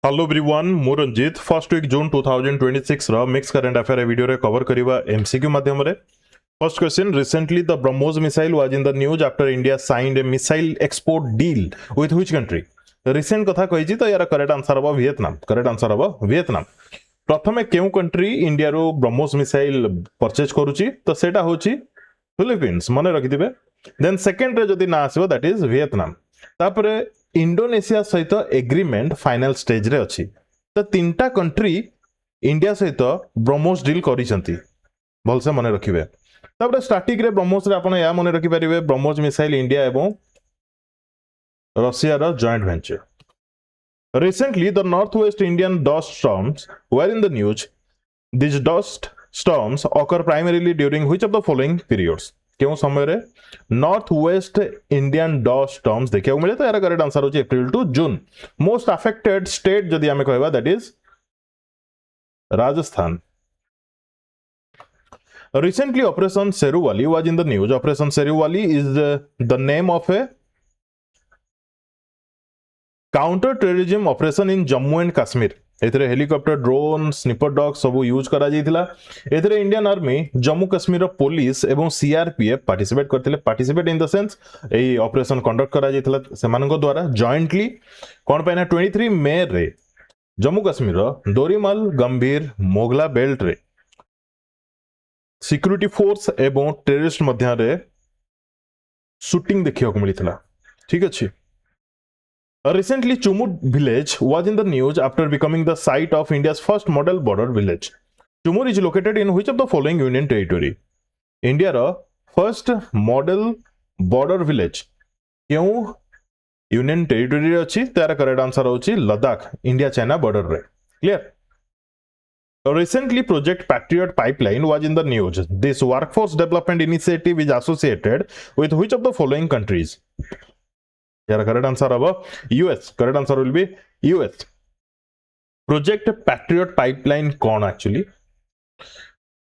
Hello everyone मु Ranjit first week June 2026 रो mix current affair video रे कवर करिवा एमसीक्यू माध्यम रे first question recently the BrahMos missile was in the news after India signed A missile export deal with which country recent कथा कहिछि तो यार correct answer हबो Vietnam correct answer हबो Vietnam प्रथमे केउ कंट्री इंडिया रो ब्रह्मोस मिसाइल परचेज करूछि तो सेटा होछि फिलीपींस मने रखि दिबे देन सेकंड रे जदी ना आसीबो दैट इज वियतनाम तापरे इंडोनेशिया सहित एग्रीमेंट फाइनल स्टेज रे अछि तो तीनटा कंट्री इंडिया सहित ब्रह्मोस डील करिसंती भलसे मने रखिबे तापरे स्टैटिक रे ब्रह्मोस रे आपण या मने रखि परिबे ब्रह्मोस मिसाइल इंडिया एवं रशिया रो joint venture recently the north west Indian dust storms were in the news this dust storms occur primarily during which of the following periods क्यों समय रे north west Indian dust storms देखियो मिले तो यार correct answer होची April to June most affected state जदी हमें कहबा that is Rajasthan recently operation seruvali was in the news operation seruvali is the name of a counter terrorism operation in jammu and kashmir एथरे helicopter drone sniper dog सब use करा जाइथिला एथरे Indian army Jammu Kashmir police एवं CRPF participate करथिले participate in the sense एई operation conduct करा जाइथिला सेमानक द्वारा जॉइंटली कोन पैना 23 मे रे जम्मू कश्मीर दोरीमल गंभीर मोगला बेल्ट रे सिक्योरिटी फोर्स एवं टेररिस्ट मध्य रे शूटिंग देखियो को मिलिथिला ठीक अछि Recently, Chumud village was in the news after becoming the site of India's first model border village. Chumud is located in which of the following union territory? India's first model border village. क्यों union territory अच्छी तारा correct answer होची Ladakh India China border रे clear. Recently, Project Patriot Pipeline was in the news. This workforce development initiative is associated with which of the following countries? यार correct answer अब US correct answer will be US Project Patriot Pipeline कौन actually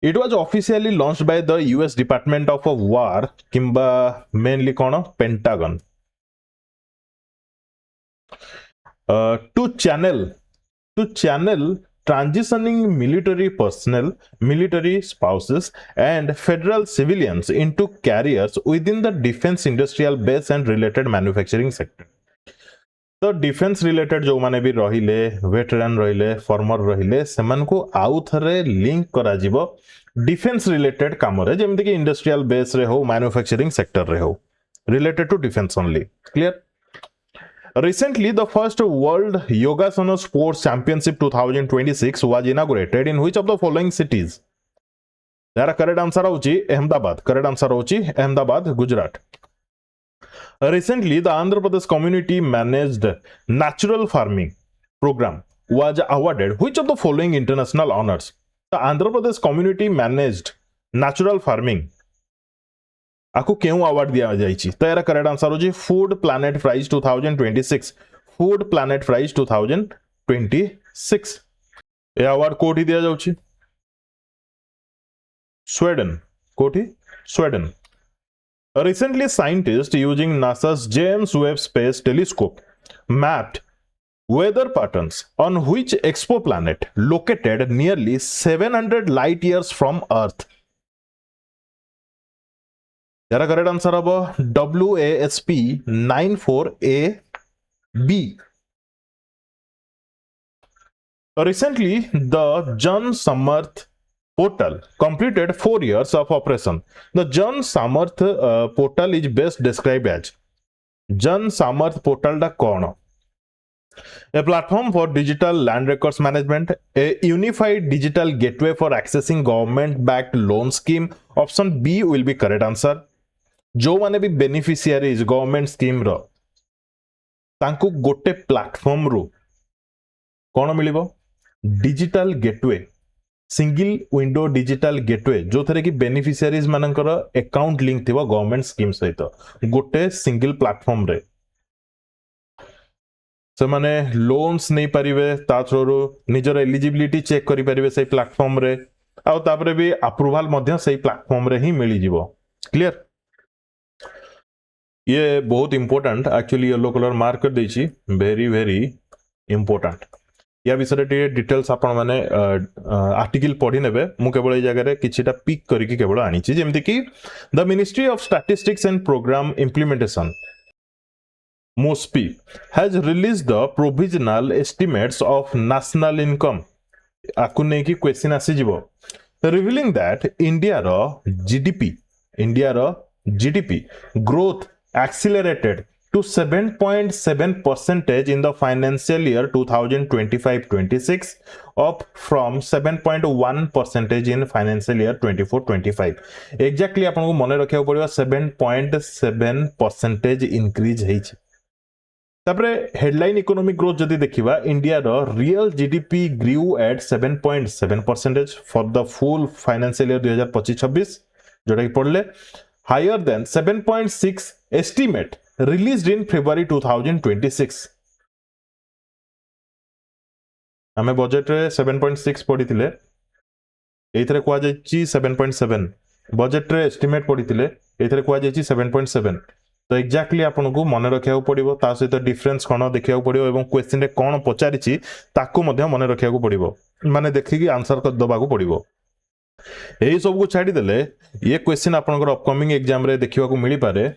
it was officially launched by the US Department of War किंबा mainly कौन Pentagon to channel transitioning military personnel, military spouses, and federal civilians into careers within the defense industrial base and related manufacturing sector. तो defence related जो माने भी रहिले veteran रहिले farmer रहिले सेमान को आउ थरे लिंक करा जिवो डिफेंस रिलेटेड काम रे जेमति कि इंडस्ट्रियल बेस रे हो मैन्युफैक्चरिंग सेक्टर रे हो related to defence only clear Recently, the first World Yogasana Sports Championship 2026 was inaugurated in which of the following cities? There correct answer होची अहमदाबाद correct answer होची Ahmedabad Gujarat. Recently, the Andhra Pradesh Community Managed Natural Farming Program was awarded which of the following international honors? The Andhra Pradesh Community Managed Natural Farming आपको क्यों award दिया जाइछि तो यार correct answer होजी Food Planet Prize 2026 Food Planet Prize 2026 ए award कोठी दिया जाउछि स्वीडन कोठी Sweden recently scientist using NASA's James Webb space telescope mapped weather patterns on which exoplanet located nearly 700 light years from earth यार correct answer अब WASP 94AB. Recently, the Jan Samarth portal completed 4 years of operation. The Jan Samarth portal is best described as Jan Samarth portal da कौन? A platform for digital land records management, a unified digital gateway for accessing government-backed loan scheme. Option B will be correct answer. जो माने भी beneficiaries government scheme रो तांको गोटे platform रो कोन मिलिबो digital gateway single window digital gateway जो थरे कि बेनिफिशियरीज मानकर अकाउंट लिंक थिबो गवर्नमेंट स्कीम सहित गोटे सिंगल प्लेटफॉर्म रे से माने लोन्स नै परिबे ता थ्रो निजर एलिजिबिलिटी चेक करि परिबे से प्लेटफॉर्म रे आ तापरे भी अप्रूवल मध्य से प्लेटफॉर्म रे ही मिली जिवो क्लियर ये बहुत important actually yellow colour mark कर देछि वेरी वेरी इंपोर्टेंट या विषय डिटेल्स आपण माने आर्टिकल पढ़ी नेबे मु केवल ए जगह रे किछिटा पिक करिकि केवल आनी छि जेमति कि the ministry of statistics and programme implementation MOSPI has released the provisional estimates of national income आकु नै कि क्वेश्चन आसी जिवो revealing that India row GDP growth accelerated to 7.7% in the financial year 2025-26 up from 7.1% in financial year 24-25 exactly आपन को मने रखिया पड़िबा 7.7% increase हेछि तापरे हेडलाइन इकोनॉमिक ग्रोथ जदि देखिबा इंडिया रो real GDP grew at 7.7% for the full financial year 2025-26 जोटा कि पड़ले higher than 7.6 estimate released in February 2026 हमें बजट रे 7.6 पढिथिले एथरे कोआ जायछि 7.7 बजट रे एस्टिमेट पढिथिले एथरे कोआ जायछि 7.7 तो एक्जाक्टली आपन को मन रखिया पड़िबो ता सहित डिफरेंस कोन देखिया पड़िबो एवं क्वेश्चन रे कोन पचारिछि ताकू मध्ये मन रखिया पड़िबो माने देखि कि आंसर कर दबा को पड़िबो एही सब को छाडी देले ये क्वेश्चन आपनकर अपकमिंग एग्जाम रे देखिबा को मिली पारे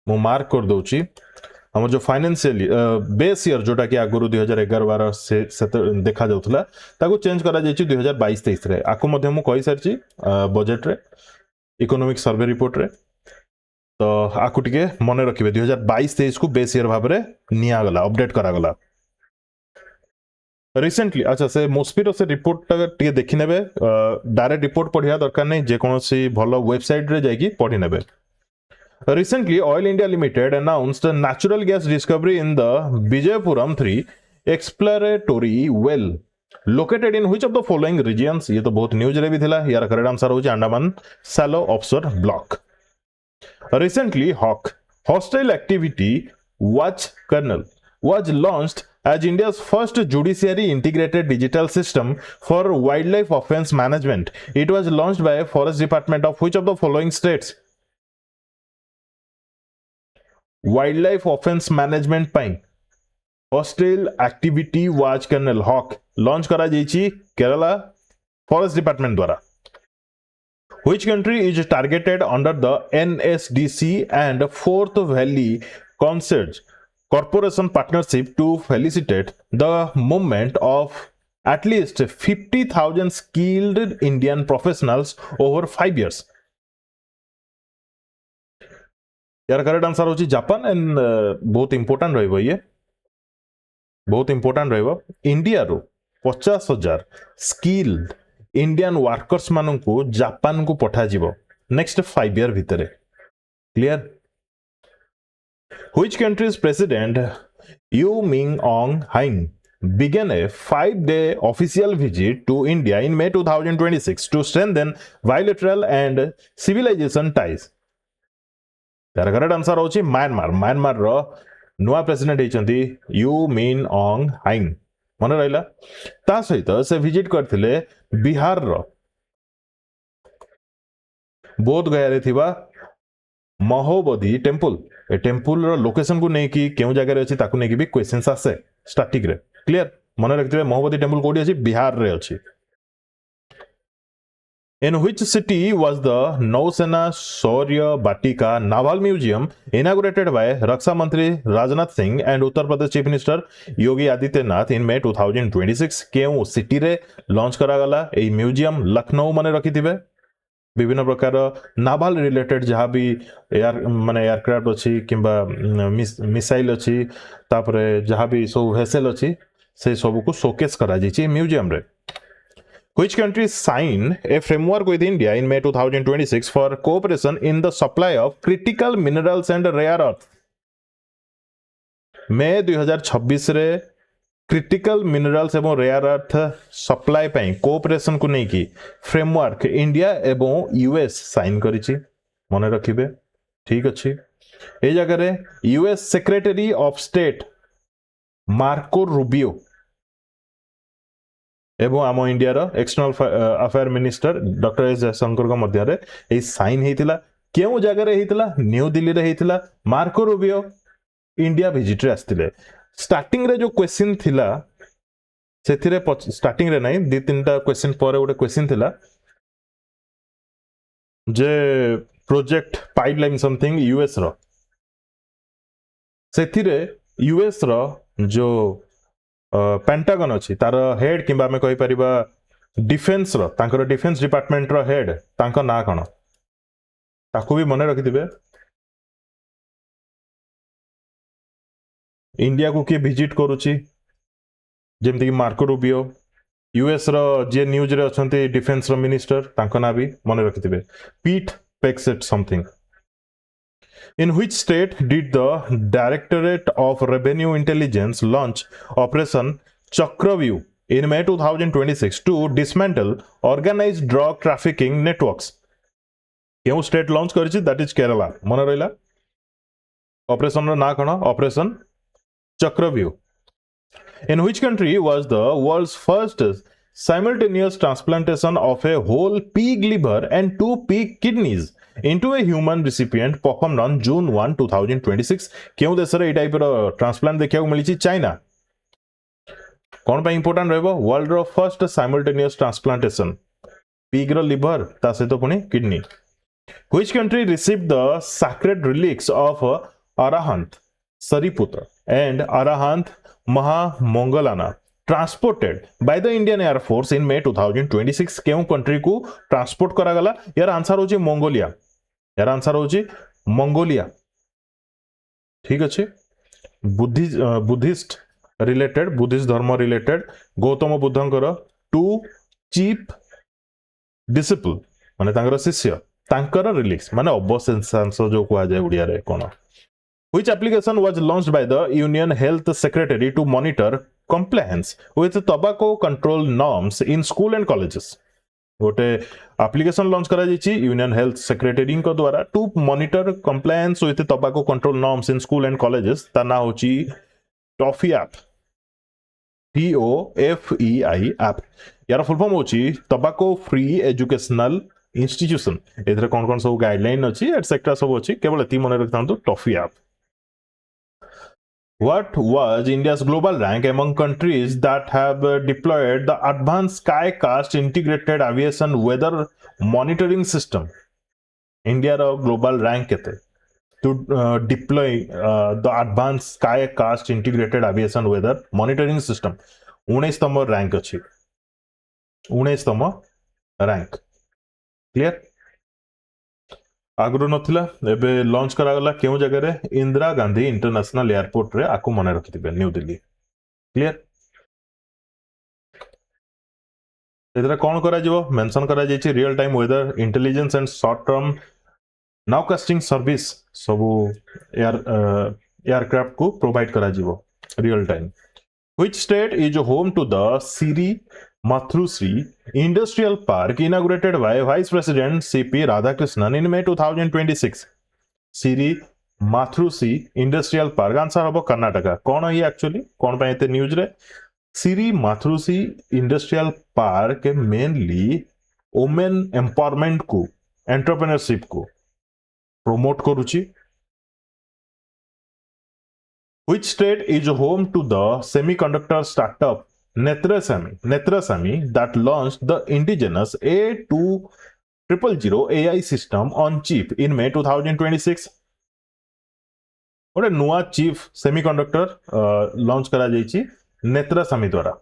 मो मार्क कर दोछि हमर जो फाइनेंशियल बेस ईयर जोटा कि आगुरु 2011-12 से देखा जाउथला ताकू चेंज करा जायछि 2022-23 रे आकू मध्ये मु कहि सारछि बजट रे इकोनॉमिक सर्वे रिपोर्ट रे तो आकु टिके मन रखिबे 2022-23 को बेस ईयर भाबरे निया गला अपडेट करा गला रिसेंटली अच्छा से मोस्पी रो से रिपोर्ट टिके देखि नेबे डायरेक्ट रिपोर्ट पढिया दरकार नै जे कोनोसी भलो वेबसाइट रे जाईकी पढि नेबे recently Oil India Limited announced natural gas discovery in the Vijayapuram 3 exploratory well located in which of the following regions ये तो बहुत न्यूज रे भी थिला यार करेक्ट आंसर होची Andaman shallow offshore block Recently, HAWK, Hostile Activity Watch Kernel, was launched as India's first judiciary integrated digital system for wildlife offense management. It was launched by Forest Department of which of the following states? Wildlife offense management ପାଇଁ Hostile Activity Watch Kernel HAWK launch करा जायछि Kerala Forest Department द्वारा Which country is targeted under the NSDC and Fourth Valley Concierge Corporation partnership to facilitate the movement of at least 50,000 skilled Indian professionals over 5 years? यार correct answer होची Japan and बहुत important रहइबो ये बहुत important रहइबो India रो 50,000 skilled Indian workers मानन को Japan को पठा जीवो नेक्स्ट 5 ईयर भितरे clear Which country's president Yu Ming-ong Haing began a 5-day official visit to India in May 2026 to strengthen bilateral and civilization ties? तार correct answer होची Myanmar रो नुआ president हेचंती you मिन ऑंग हाइंग मन रहिला ता सहित से विजिट करथिले बिहार रो बोध गया रे थिबा महोबोधि टेंपल ए टेंपल रो लोकेशन को नै कि केउ जगह रे अछि ताकू नै कि भी क्वेश्चंस आसे स्टैटिक रे क्लियर मन रखथिबे महोबोधि टेंपल कोडी अछि बिहार रे अछि In which city was the Nausena Shaurya Batika Naval Museum inaugurated by Raksha Mantri Rajnath Singh and Uttar Pradesh Chief Minister Yogi Adityanath in May 2026? केउ सिटी रे लॉन्च करा गला ए म्यूजियम लखनऊ माने रखिथिबे विभिन्न प्रकार नाभाल रिलेटेड जहाँ भी एयर माने एयरक्राफ्ट अछि किंबा मिसाइल अछि तापरे जहाँ भी सब वेसल अछि से सब को शोकेस करा जायछि म्यूजियम रे Which country signed a framework with India in May 2026 for cooperation in the supply of critical minerals and rare earth? May 2026 रे क्रिटिकल मिनरल्स एवं रेयर अर्थ सप्लाई ପାଇଁ कोऑपरेशन को नहीं की फ्रेमवर्क इंडिया एवं US sign करिछि मने रखिबे ठीक अछि ए जगह रे US secretary of state Marco Rubio एवं आम इंडिया रो external affair minister doctor S Jaishankar को मध्य रे ए साइन हेतिला केउ जगह रे हेतिला न्यू दिल्ली रे हेतिला मार्को रूबियो इंडिया विजिट रे आस्तिले स्टार्टिंग रे जो क्वेश्चन थिला ସେଥିରେ स्टार्टिंग रे नाही दी तीनटा क्वेश्चन पर गोटे क्वेश्चन थिला जे प्रोजेक्ट पाइपलाइन समथिंग यूएस रो ସେଥିରେ यूएस रो जो पेंटागन अछि तार हेड किबा में कहि परिबा डिफेंस रो तांकर डिफेंस डिपार्टमेंट रो हेड तांको ना कोन ताकू भी मने रखिथिबे इंडिया को किए विजिट करूची जेमति कि मार्को रूबियो यूएस रो जे न्यूज रे अछंती डिफेंस रो मिनिस्टर तांको ना भी मने रखिथिबे पीट पेक्सेट something In which state did the Directorate of Revenue Intelligence launch Operation Chakravyu in May 2026 to dismantle organized drug trafficking networks? केउ स्टेट लॉन्च करिछि दैट इज केरला मन रहिला ऑपरेशन रो ना कोन operation Chakravyuh in which country was the world's first simultaneous transplantation of a whole pig liver and 2 pig kidneys into a human recipient performed on June 1 2026 केउ देश रे ए टाइप रो transplant देखिया को मिलिछि चाइना कोन पय इंपोर्टेंट रहबो world row first simultaneous transplantation pig रो liver ता से तो पुनी kidney which country received the sacred relics of Arahant Sariputra and Arahant Mahamongolana transported by the Indian Air Force in May 2026 केउ country को transport करा गला यार आंसर होची मंगोलिया यार आंसर होची मंगोलिया ठीक अछि बुद्धिस्ट रिलेटेड बुद्धिस्ट धर्म रिलेटेड गौतम बुद्धंकर टू चीफ डिसिपल माने तांकर शिष्य तांकर रिलीज माने अवशेषांश जो कुआ जाय उड़िया रे कोन which application was launched by the Union Health Secretary to monitor compliance with tobacco control norms in school and colleges गोटे एप्लिकेशन लॉन्च करा जायछि यूनियन हेल्थ सेक्रेटरी को द्वारा to monitor compliance with tobacco control norms in school and colleges ता ना होची TOFEI app TOFEI app यार full form होची टोबैको फ्री एजुकेशनल इंस्टीट्यूशन एथरे कोन कोन सब गाइडलाइन अछि एटसेट्रा सब अछि केवल एति मने रखतांतु TOFEI app What was India's global rank among countries that have deployed the advanced Skycast integrated aviation weather monitoring system? India global rank kete to deploy the advanced Skycast integrated aviation weather monitoring system 19तम rank अछि 19तम rank clear आगुर नथिला एबे launch करा गला केउ जगह रे Indira Gandhi international airport रे आकु मने रखिथिबे न्यू दिल्ली क्लियर एतरा कोन करा जिवो मेंशन करा जायछि real time weather intelligence and short term nowcasting service सबु एयरक्राफ्ट को प्रोवाइड करा जिवो real time which state is home to the Siri Mathrusri Industrial Park inaugurated by Vice President CP Radhakrishnan in May 2026 Siri Mathrusri Industrial Park answer हबो कर्नाटका कोन है actually कोन पे एते news रे Siri Mathrusri Industrial Park mainly women empowerment को entrepreneurship को promote करूची Which state is home to the semiconductor startup Netrasami that launched the indigenous A2000 AI system on chip in May 2026? गोटे नुआ chip semiconductor launch करा जायछि नेत्रासामी द्वारा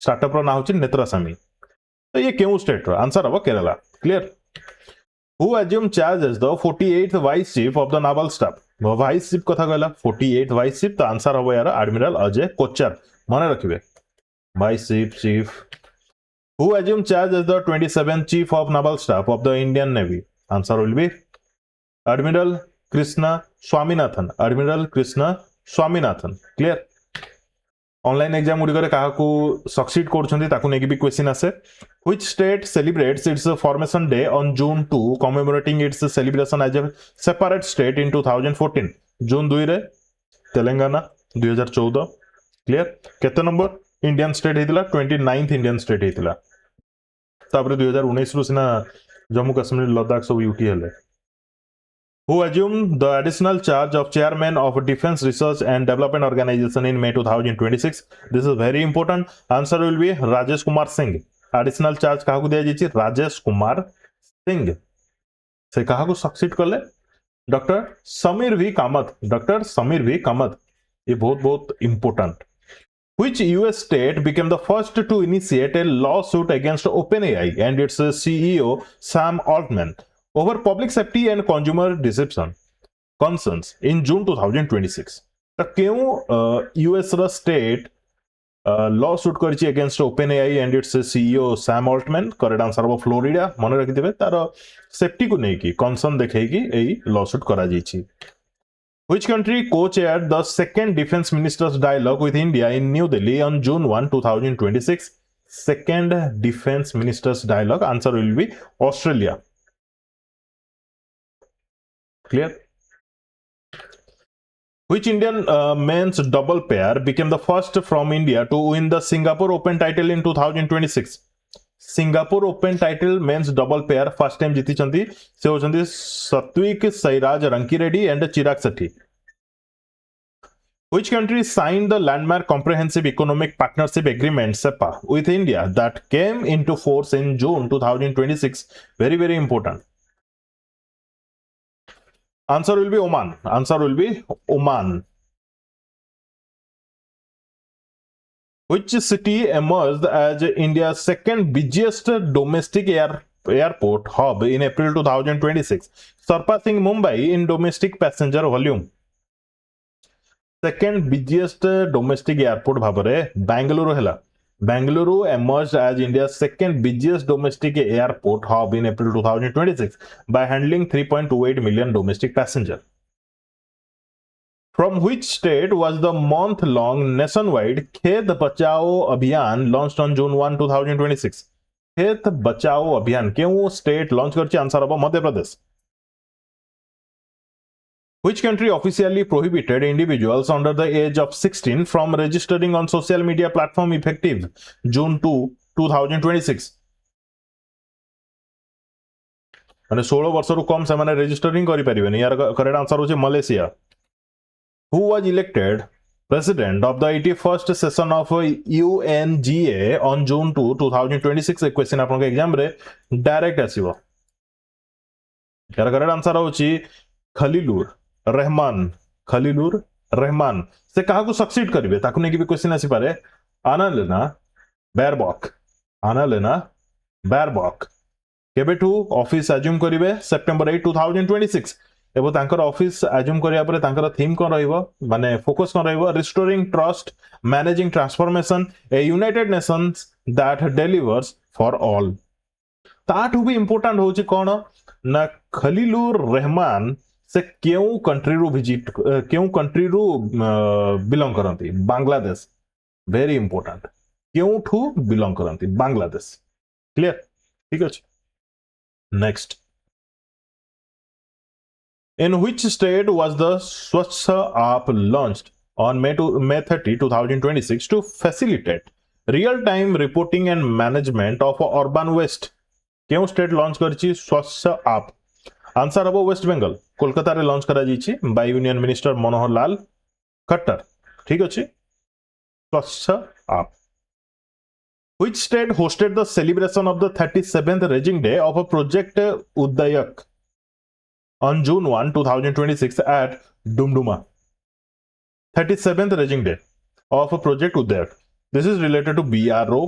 startup रो ना होछि नेत्रासामी तो ये केउ स्टेट रो आंसर हबो Kerala clear Who assumed charge as the 48th vice chief of the naval staff vice chief कथा कहला 48th vice chief तो आंसर हबो यार एडमिरल अजय कोच्चर माने रखिबे vice chief Who assumed charge as the 27th chief of naval staff of the Indian Navy answer will be Admiral Krishna Swaminathan Admiral Krishna Swaminathan clear online exam गुडी करे काहा को succeed करछन्ती ताकू नेकी भी क्वेश्चन आसे which state celebrates its formation day on June 2 commemorating its celebration as a separate state in 2014 June 2 रे Telangana 2014 clear केते नंबर इंडियन स्टेट हेतिला 29th इंडियन स्टेट हेतिला तापर 2019 रु सिना जम्मू कश्मीर लद्दाख सब यूटी हेले who assumed the additional charge of chairman of Defense Research and Development Organization in May 2026. This is very important. Answer will be Rajesh Kumar Singh. Additional charge kahaku diya jaychi? Rajesh Kumar Singh. से kahaku succeed kale? Dr. Samir V. Kamath. Dr. Samir V. Kamath. ये बहुत important. Which US state became the first to initiate a lawsuit against OpenAI and its CEO Sam Altman over public safety and consumer deception concerns in June 2026? तो क्यों US रा state lawsuit करछि against OpenAI and its CEO Sam Altman? Correct answer हो Florida. मन रखिथिबे तार safety को नै की कंसर्न देखैकी एई lawsuit करा जैछि. Which country co-chaired the second defense ministers dialogue with India in New Delhi on June 1, 2026? Second defense ministers dialogue. Answer will be Australia. Clear? Which Indian men's double pair became the first from India to win the Singapore Open title in 2026? Singapore Open title men's double pair first time जीती चंदी से हो चंदी सत्विक Sairaj Rankireddy and Chirag Sethi. Which country signed the landmark comprehensive economic partnership agreement (CEPA) with India that came into force in June 2026? Very important. Answer will be Oman. Answer will be Oman. Which city emerged as India's second busiest domestic airport hub in April 2026, surpassing Mumbai in domestic passenger volume? Second busiest domestic airport bhabare Bangalore hela. Bangalore emerged as India's second busiest domestic airport hub in April 2026 by handling 3.28 million domestic passengers. From which state was the month-long nationwide Khet Bachao Abhiyan launched on June 1, 2026? Khet Bachao Abhiyan क्यों state launch करछि? Answer अब Madhya Pradesh. Which country officially prohibited individuals under the age of 16 from registering on social media platform effective June 2, 2026? माने 16 वर्ष रु कम से माने registering करि परिबेनी. यार करेक्ट आंसर होछि Malaysia. Who was elected president of the 81st session of UNGA on June 2, 2026? A question आपन एग्जाम रे डायरेक्ट आसीबो. यार करेक्ट आंसर होछि खलीलुर रहमान. खलीलुर रहमान से काहाकू सक्सीड करिवे ताकू नै कि क्वेश्चन आसी पारे. आनालेना बैरबॉक. आनालेना बैरबॉक केबेठू ऑफिस अज्यूम करिवे? सेप्टेम्बर 8, 2026. एबो तांकर ऑफिस अज्यूम करिया परे तांकर थीम कोन रहइबो माने फोकस कोन रहइबो? Restoring trust, managing transformation, a United Nations that delivers for all. ताठू भी इंपोर्टेंट होची कोन ना खलीलुर रहमान से क्यों कंट्री रू विजिट क्यों कंट्री रू बिलोंग करंती? बांग्लादेश. Very important. क्यों ठू बिलोंग करंती? बांग्लादेश. क्लियर? ठीक अछि. Next. In which state was the Swachh app launched on May 30, 2026 to facilitate real-time reporting and management of urban waste? क्यों स्टेट लॉन्च करछि स्वच्छ ऐप? आंसर अब वेस्ट बंगाल. कोलकाता रे लॉन्च करा जाइछि by union minister Manohar Lal Khattar. ठीक अछि. स्वच्छ app. Which state hosted the celebration of the 37th Raging Day of a Project Udayak on June 1, 2026 at Dumduma? 37th Raging Day of a Project Udayak. This is related to BRO,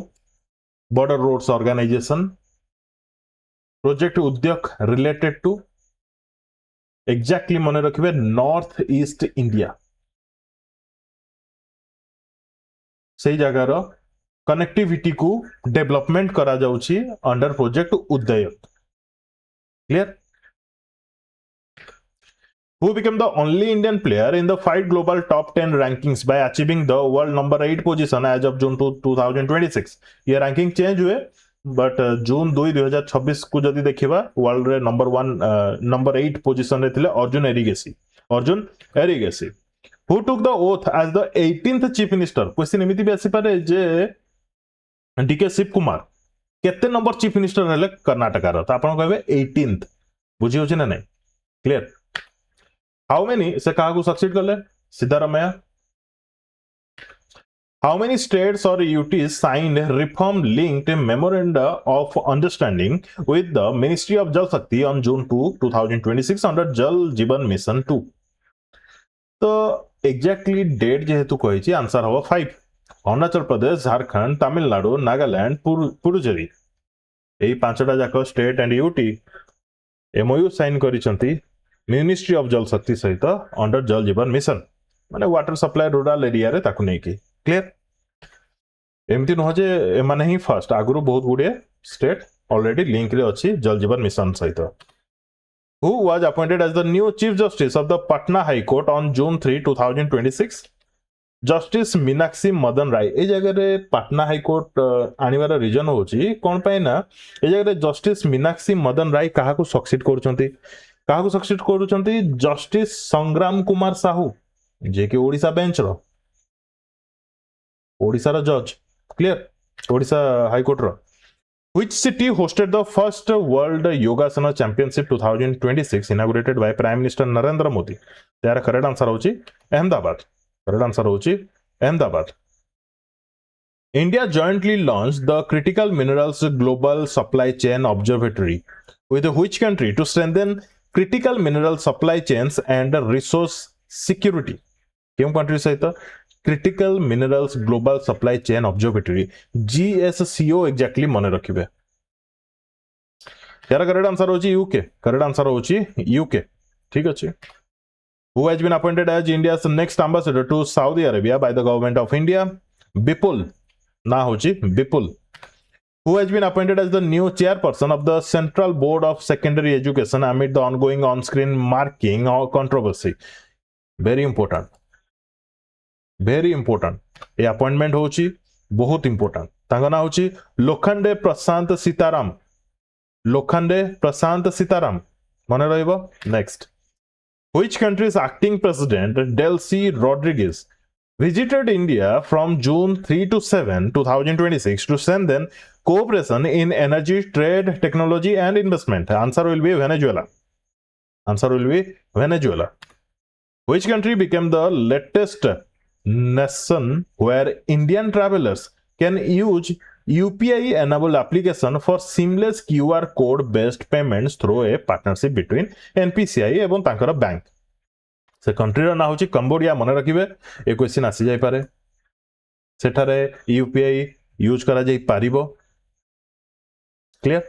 Border Roads Organization. Project Udyak related to exactly मने रखिबे north east India. सही जगह रो connectivity को development करा जाउछि under project उदयक. Clear? Who became the only Indian player in the 5 global top 10 rankings by achieving the world number 8 position as of June 2, 2026? ये ranking change हुए but जून 2, 2026 को जदि देखिबा वर्ल्ड रे नंबर 8 पोजीशन रे थिले Arjun Erigaisi. Arjun Erigaisi. Who took the oath as the 18th chief minister? Question एमिति भी आसी पारे जे डीके शिव कुमार केते नंबर चीफ मिनिस्टर हेले कर्नाटका रो? त आपण कहबे 18th. बुझी होछि ना नै? क्लियर? हाउ मेनी से कहा सक्सीड कले सिद्धारमैया हाउ मेनी स्टेट्स और UTs signed reform linked memoranda of understanding with the ministry of Jal शक्ति ऑन जून 2 2026 अंडर जल जीवन मिशन 2 तो एग्जैक्टली डेट जेहेतु कही आंसर हम 5 अरुणाचल प्रदेश झारखंड तमिलनाडु नागालैंड पुडुचेरी यही पांचटा जाक state and UT MoU sign करिसंती मिनिस्ट्री ऑफ जल शक्ति सहित अंडर जल जीवन मिशन माने वाटर सप्लाई रूरल एरिया रे ताकू नेकी क्लियर एमती नुह जे एमाने ही फर्स्ट आगुरु बहुत गुडे स्टेट ऑलरेडी लिंक रे अछि जल जीवन मिशन सहित who was appointed as the new chief justice of the Patna High Court on June 3 2026 justice Meenakshi Madan Rai ए जगह रे पाटना हाईकोर्ट आनिबार रीजन होची कोन पाई ना ए जगह रे जस्टिस मीनाक्षी मदन राय काहा को सक्सीड करूचंती जस्टिस संग्राम कुमार साहू जे कि ओडिशा बेंच रो ओडिशा रो जज क्लियर ओडिशा हाईकोर्ट रो Which city hosted the first World Yogasana Championship 2026 inaugurated by Prime Minister Narendra Modi? त्यार करेक्ट आंसर होची अहमदाबाद. करेक्ट आंसर होची Ahmedabad. India jointly launched the Critical Minerals Global Supply Chain Observatory with which country to strengthen critical mineral supply chains and resource security? केम country सहित critical minerals global supply chain observatory GSCO exactly मन रखिबे. यार correct answer होची UK. Correct answer होची UK. ठीक अछि. Who has been appointed as India's next ambassador to Saudi Arabia by the government of India? Bipul. ना होची Bipul. Who has been appointed as the new chairperson of the Central Board of Secondary Education amid the ongoing on-screen marking or controversy? Very important. Very important ये appointment होची बहुत important. तांगा ना होची लोखंडे प्रशांत सीताराम. लोखंडे प्रशांत सीताराम मन रहइबो. Next which country's acting president Delcy Rodriguez visited India from June 3 to 7 2026 to strengthen cooperation in energy trade technology and investment? Answer will be Venezuela. Answer will be Venezuela. Which country became the latest nation where Indian travelers can use UPI enabled application for seamless QR code based payments through a partnership between NPCI एवं तांकर bank? से country रा ना होची Cambodia. मन रखिबे ए question आसी जाय पारे. सेठारे यूपीआई यूज करा जाय पारिबो. क्लियर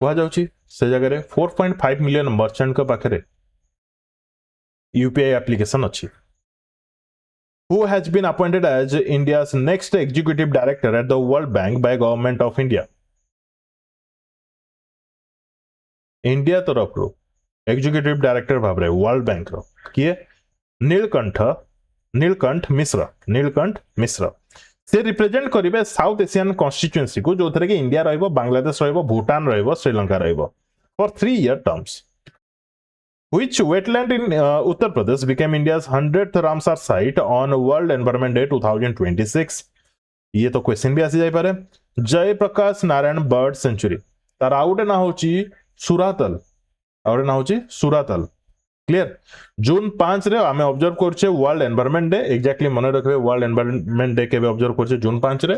कहा जाउची से जगह रे 4.5 मिलियन मर्चेंट का पाखरे UPI application अच्छी. Who has been appointed as India's next executive director at the World Bank by Government of India? India तरफ रो एग्जीक्यूटिव डायरेक्टर भाव रे वर्ल्ड बैंक रो किए नीलकंठ मिश्र. नीलकंठ मिश्र से रिप्रेजेंट करिवे साउथ एशियन कॉन्स्टिट्यूएंसी को जो थरे कि इंडिया रहइबो, बांग्लादेश रहइबो, भूटान रहइबो, श्रीलंका रहइबो for 3-year terms. Which wetland in Uttar Pradesh became India's 100th Ramsar site on World Environment Day 2026? ये तो क्वेश्चन भी आसी जाय पारे. जय प्रकाश नारायण बर्ड सेंचुरी तार आउटे ना होची सुरातल. आउटे ना होची सुरातल. क्लियर. जून 5 रे आमे ऑब्जर्व करछे वर्ल्ड एनवायरनमेंट डे. एग्जैक्टली मन रखबे वर्ल्ड एनवायरनमेंट डे केबे ऑब्जर्व करछे जून 5 रे.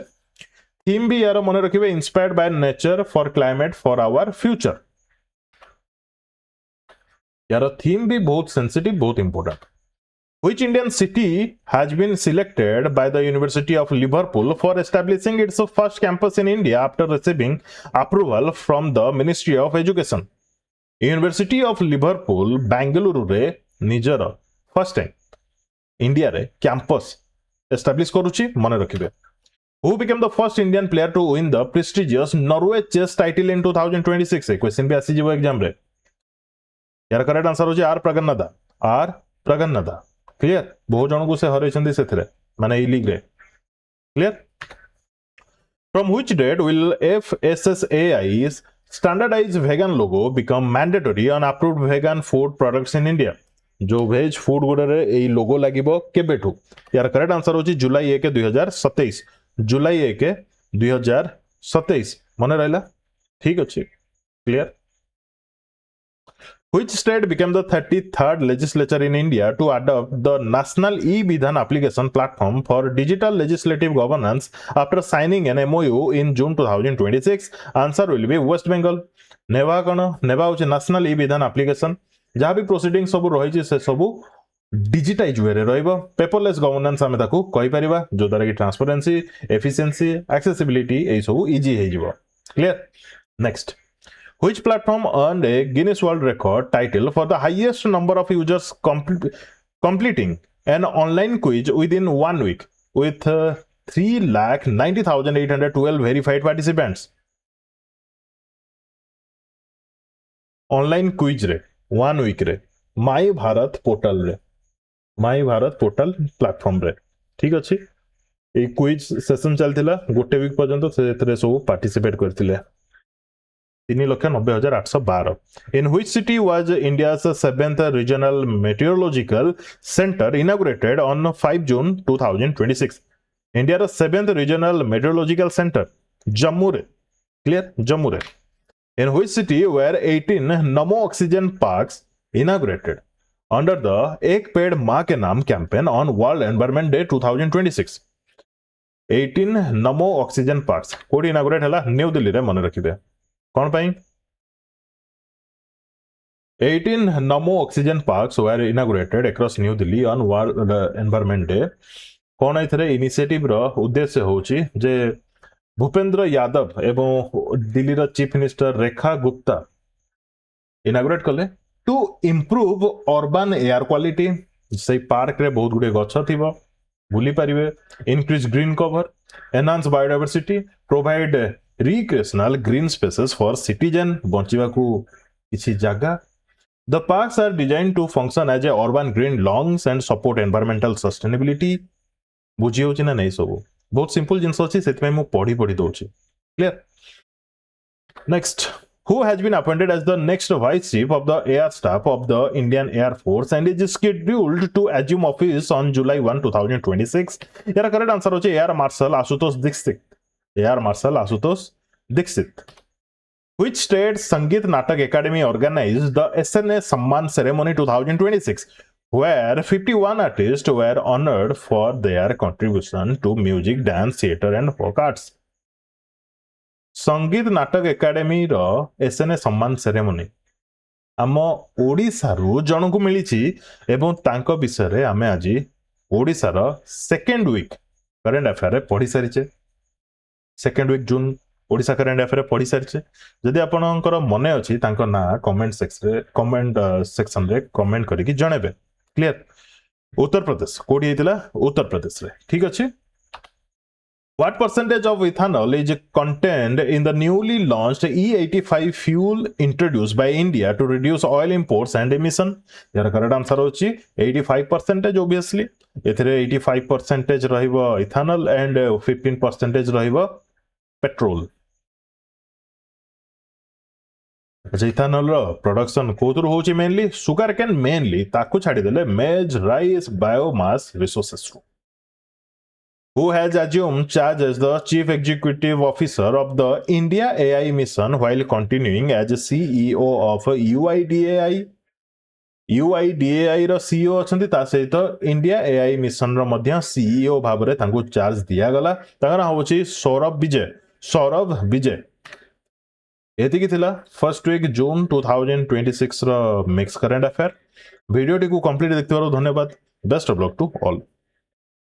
थीम भी यार मन रखबे inspired by nature for climate for our future. यार थीम भी बहुत सेंसिटिव, बहुत important. Which Indian city has been selected by the University of Liverpool for establishing its first campus in India after receiving approval from the Ministry of Education? University of Liverpool Bangalore रे निजर first time India रे campus establish करूची. मन रखिबे. Who became the first Indian player to win the prestigious Norway chess title in 2026? Question भी आसी जीवो exam रे. यार करेक्ट आंसर हो R Praggnanandhaa. R Praggnanandhaa. Clear. बहुत जन को से हरैछंती सेथरे माने ई लीग रे. Clear. From which date will FSSAI's standardized vegan logo become mandatory on approved vegan food products in India? जो वेज फूड गुडे रे एई लोगो लागिबो केबेठू? यार करेक्ट आंसर होची जुलाई 1 2027. जुलाई 1 2027 मन रहला. ठीक अछि. Clear. Which state became the 33rd legislature in India to adopt the National E-Vidhan application platform for digital legislative governance after signing an MOU in June 2026? Answer will be West Bengal. नेवा कौन नेवा होचे national ई-विधान application जहाँ भी proceeding सब रही से सब digitise वे रहिबो paperless governance आमे ताकू कहि परिबा जो द्वारा कि ट्रांसपेरेंसी एफिशिएंसी एक्सेसिबिलिटी ए सब इजी हे जिवो clear next Which platform earned a Guinness World Record title for the highest number of users completing an online quiz within 1 week with 3,90,812 verified participants? Online quiz रे 1 week रे माई Bharat portal platform रे ठीक अच्छे ये quiz session चलता गोटे week पर्यंत से सब पार्टिसिपेट करथिले 3,90,812. In which city was India's 7th Regional Meteorological Center inaugurated on 5 June 2026? India's 7th Regional Meteorological Center, Jammu. Clear? Jammu. In which city were 18 Namo Oxygen Parks inaugurated under the Ek Ped Maa Ke Naam campaign on World Environment Day 2026? 18 Namo Oxygen Parks कोडी inaugurate हला new Delhi रे मन रखिबे कौन पाई 18 Namo Oxygen Parks were inaugurated across New Delhi on World Environment Day. कौन एथरे initiative रो उद्देश्य होची जे भूपेंद्र यादव एवं दिल्ली रो chief minister Rekha Gupta inaugurate कले to improve urban air quality से पार्क रे बहुत गुडे गछ थिबो बुली परिबे increase green cover enhance biodiversity provide recreational green spaces for citizen बंचिबाकू किछि जगह. The parks are designed to function as a urban green lawns and support environmental sustainability. बुझी होछि ना नहीं सब बहुत सिंपल जिंस अछि सेतमे मु पढी दोछि clear. Next who has been appointed as the next vice chief of the air staff of the Indian Air Force and is scheduled to assume office on July 1 2026? यार करेक्ट आंसर होछि air marshal Ashutosh Dikshit. Air Marshal Ashutosh Dixit. Which state Sangeet Natak Academy organized the SNA Samman ceremony 2026, where 51 artists were honored for their contribution to music, dance, theatre, and folk arts? Sangeet Natak Academy रो SNA Samman ceremony आम ओडिशा रु जनकु मिलिछि एवं तांको विषय रे आमे आजि ओडिशा रो सेकेंड वीक करंट अफेयर रे पढि सारिछे. Second week June Odisha current affair पढ़ी सारी जदि आपणकर मन अच्छी ना कमेंट सेक्शन रे कमेंट करके जनबे क्लियर. उत्तर प्रदेश कोडी हेतिला उत्तर प्रदेश रे ठीक अच्छे. What percentage of ethanol is contained in the newly launched E85 fuel introduced by India to reduce oil imports and emission? यार करेक्ट आंसर होची 85% obviously. एथिरे 85% रहिबो इथानल एंड 15% रहिबो पेट्रोल. अच्छा इथानल रो प्रोडक्शन कोथुर होची मेनली सुगर कैन मेनली ताकू छाडी देले मेज rice biomass resources. Who has assumed charge as the Chief Executive Officer of the India AI Mission while continuing as CEO of UIDAI? UIDAI रो CEO अछंती ता सहित India AI mission रो मध्य CEO भाबरे तांको चार्ज दिया गला. तांगा होची सौरभ विजय एतिकी थिला फर्स्ट वीक जून 2026 रो मिक्स करंट अफेयर. वीडियो टी को कंप्लीट देखथिबारो धन्यवाद. Best of luck to all.